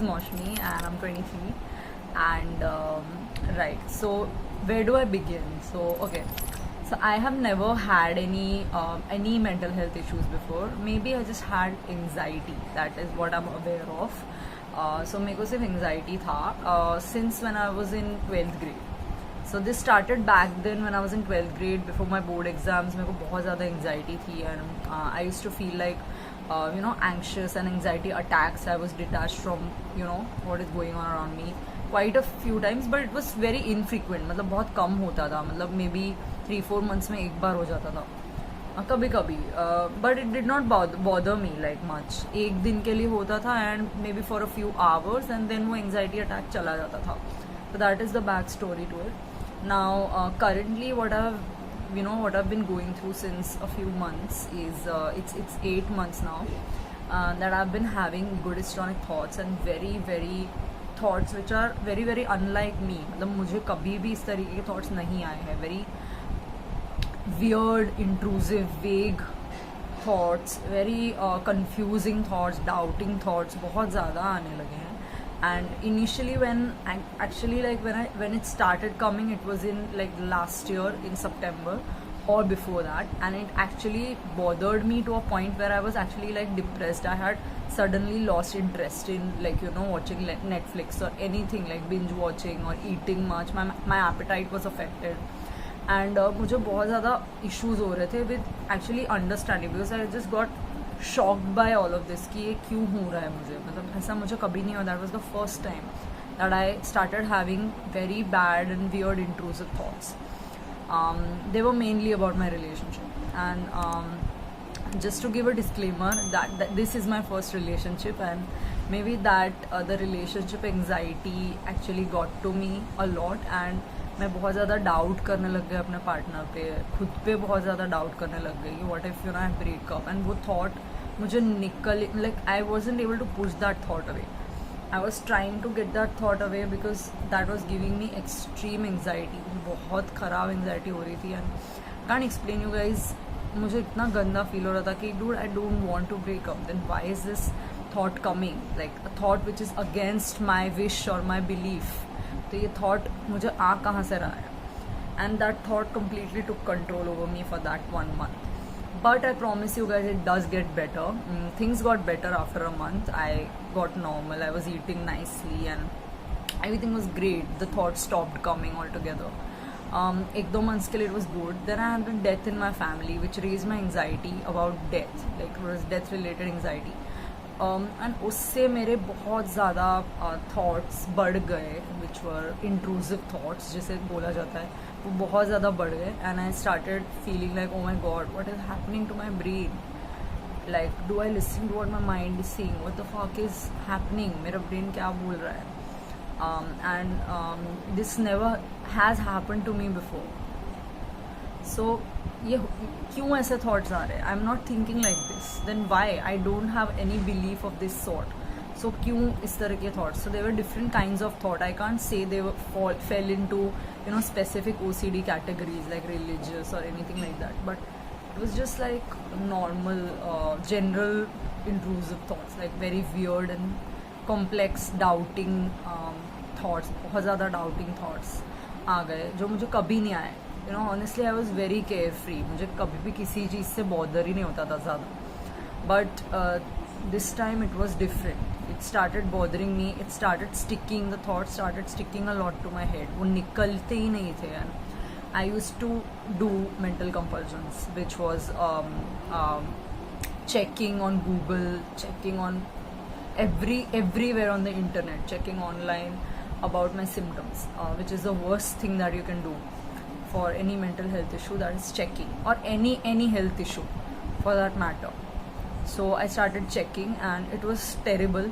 Moshmi and I'm 23. And right, so where do I begin? So okay, so I have never had any mental health issues before. Maybe I just had anxiety. That is what I'm aware of. So मेरे को सिर्फ anxiety था since when I was in 12th grade. So this started back then when I was in 12th grade before my board exams. मेरे को बहुत ज़्यादा anxiety थी and I used to feel like anxious and anxiety attacks. I was detached from what is going on around me quite a few times, but it was very infrequent. मतलब बहुत कम होता था, मतलब maybe 3-4 months में एक बार हो जाता था कभी कभी, but it did not bother me like much. एक दिन के लिए होता था and maybe for a few hours and then वो एंगजाइटी अटैक चला जाता था. So that is the back story to it. Now currently what I've been going through since a few months is it's 8 months now that I've been having egotistic thoughts and very thoughts which are very unlike me. मतलब मुझे कभी भी इस तरीके के thoughts नहीं आए हैं. Very weird, intrusive, vague thoughts, very confusing thoughts, doubting thoughts बहुत ज़्यादा आने लगे हैं. And initially when it started coming, it was in like last year in September or before that, and it actually bothered me to a point where I was actually like depressed. I had suddenly lost interest in watching Netflix or anything, like binge watching or eating much. My appetite was affected. And मुझे बहुत ज़्यादा issues हो रहे थे with actually understanding, because I just got shocked by all of this कि ये क्यों हो रहा है मुझे. मतलब ऐसा मुझे कभी नहीं हुआ. That was the first time that I started having very bad and weird intrusive thoughts. They were mainly about my relationship, and just to give a disclaimer that this is my first relationship, and maybe that the relationship anxiety actually got to me a lot, and मैं बहुत ज़्यादा doubt करने लग गई अपने partner पे, खुद पे बहुत ज़्यादा डाउट करने लग गई. What if I break up, and वो थॉट मुझे निकल, like I wasn't able to push that thought away. I was trying to get that thought away because that was giving me extreme anxiety. बहुत ख़राब anxiety हो रही थी and can't explain you guys. मुझे इतना गंदा फील हो रहा था कि dude I don't want to break up. Then why is this thought coming, like a thought which is against my wish और माई बिलीफ. तो ये थॉट मुझे आ कहाँ से रहा है. And that thought completely took control over me for that 1 month. But I promise you guys, it does get better. Things got better after a month. I got normal. I was eating nicely and everything was great. The thoughts stopped coming altogether. 1-2 months के लिए it was good. Then I had a death in my family which raised my anxiety about death. Like it was death related anxiety. And उससे मेरे बहुत ज़्यादा thoughts बढ़ गए विच वर intrusive thoughts जिसे बोला जाता है. वो बहुत ज़्यादा बढ़ गए and I started feeling like oh my God, what is happening to my brain. Like do I listen to what my mind is saying, what the fuck is happening, मेरा ब्रेन क्या बोल रहा है. And this never has happen to me before. So ये क्यों ऐसे thoughts आ रहे हैं. I am not thinking like this. Then why I don't have any belief of this sort. So क्यों इस तरह के thoughts. So there were different kinds of thought. I can't say they fall into टू specific OCD categories like religious or anything like that, but it was just like normal general intrusive thoughts, like very weird and complex doubting thoughts. बहुत ज़्यादा doubting thoughts आ गए जो मुझे कभी नहीं आए. Honestly I was very carefree. मुझे कभी भी किसी चीज़ से bother ही नहीं होता था ज़्यादा. But this time it was different. It started bothering me. It started sticking. The thoughts started sticking a lot to my head. वो निकलते ही नहीं थे. And I used to do mental compulsions, which was checking on Google, checking on everywhere on the internet, checking online about my symptoms, which is the worst thing that you can do for any mental health issue. That is checking, or any health issue for that matter. So I started checking and it was terrible.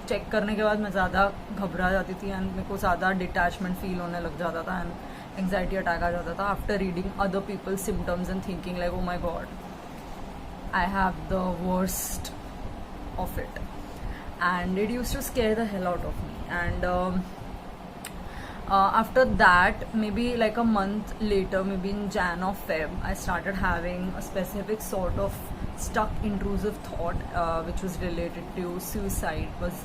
Check करने के बाद मैं ज़्यादा घबरा जाती थी and मेरे को ज़्यादा डिटैचमेंट फील होने लग जाता था एंड एंगजाइटी अटैक आ जाता था after reading other people's symptoms and thinking like oh my God I have the worst of it. And it used to scare the hell out of me. And after that, maybe like a month later, maybe in Jan or Feb, I started having a specific sort of stuck intrusive thought which was related to suicide. It was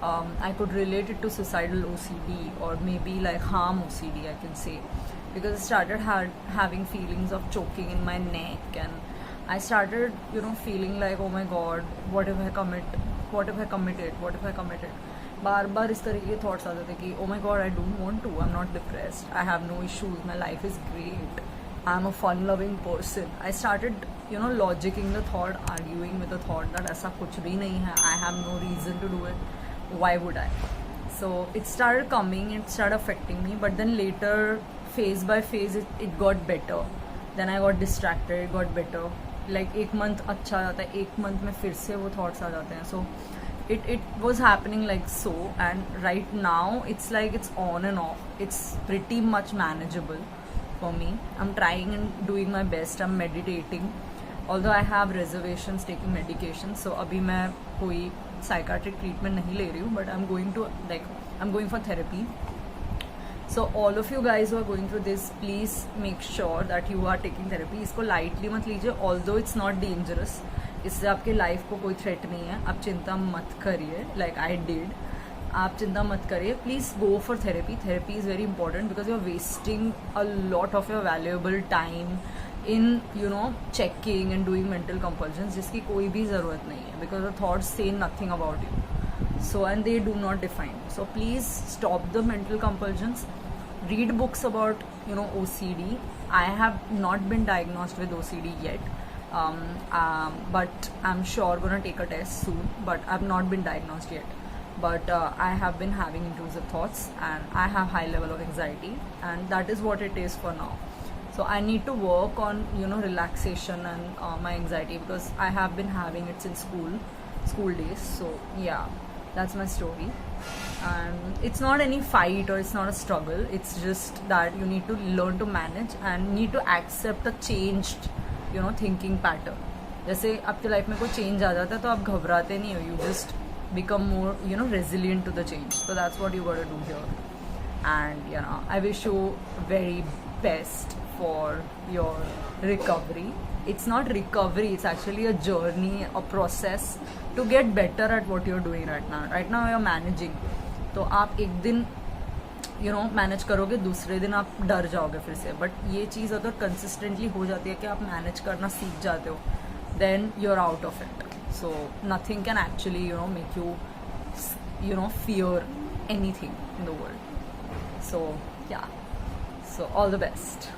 I could relate it to suicidal OCD, or maybe like harm OCD, I can say, because I started having feelings of choking in my neck, and I started, you know, feeling like, oh my god, what if I committed. बार बार इस तरह के thoughts आते थे कि oh my god, I don't want to, I'm not depressed, I have no issues, my life is great, I'm a fun loving person. I started, you know, logicking the thought, arguing with the thought that ऐसा कुछ भी नहीं है, I have no reason to do it, why would I? So it started coming, it started affecting me, but then later, phase by phase, it got better. Then I got distracted, it got better. Like एक month अच्छा जाता है, एक month में फिर से वो thoughts आ जाते हैं. So it was happening like so, and right now it's like it's on and off. It's pretty much manageable for me. I'm trying and doing my best. I'm meditating, although I have reservations taking medication. So अभी मैं कोई psychiatric treatment नहीं ले रही हूँ, but I'm going for therapy. So all of you guys who are going through this, please make sure that you are taking therapy. इसको lightly मत लीजिए, although it's not dangerous. इससे आपके लाइफ को कोई थ्रेट नहीं है, आप चिंता मत करिए, लाइक आई डिड. आप चिंता मत करिए, please go for therapy. Therapy is very important because you are wasting a lot of your valuable time in, you know, checking and doing mental compulsion, जिसकी कोई भी ज़रूरत नहीं है, because the thoughts say nothing about you. So, and they do not define. So please stop the mental compulsions. Read books about, you know, OCD. I have not been diagnosed with OCD yet, but I'm sure gonna take a test soon. But I've not been diagnosed yet. But I have been having intrusive thoughts, and I have high level of anxiety, and that is what it is for now. So I need to work on, you know, relaxation and my anxiety, because I have been having it since school days. So yeah, that's my story. And it's not any fight or it's not a struggle, it's just that you need to learn to manage and need to accept a changed, you know, thinking pattern. जैसे आपके life में कोई change आ जाता है तो आप घबराते नहीं हो, you just become more, you know, resilient to the change. So that's what you got to do here. And you know, I wish you very best for your recovery. It's not recovery, it's actually a journey, a process to get better at what you're doing right now. Right now you're managing. तो आप एक दिन, you know, manage करोगे, दूसरे दिन आप डर जाओगे फिर से. बट ये चीज़ अगर कंसिस्टेंटली हो जाती है कि आप मैनेज करना सीख जाते हो, then you're out of it. So nothing can actually, you know, make you, you know, fear anything in the world. So yeah, so all the best.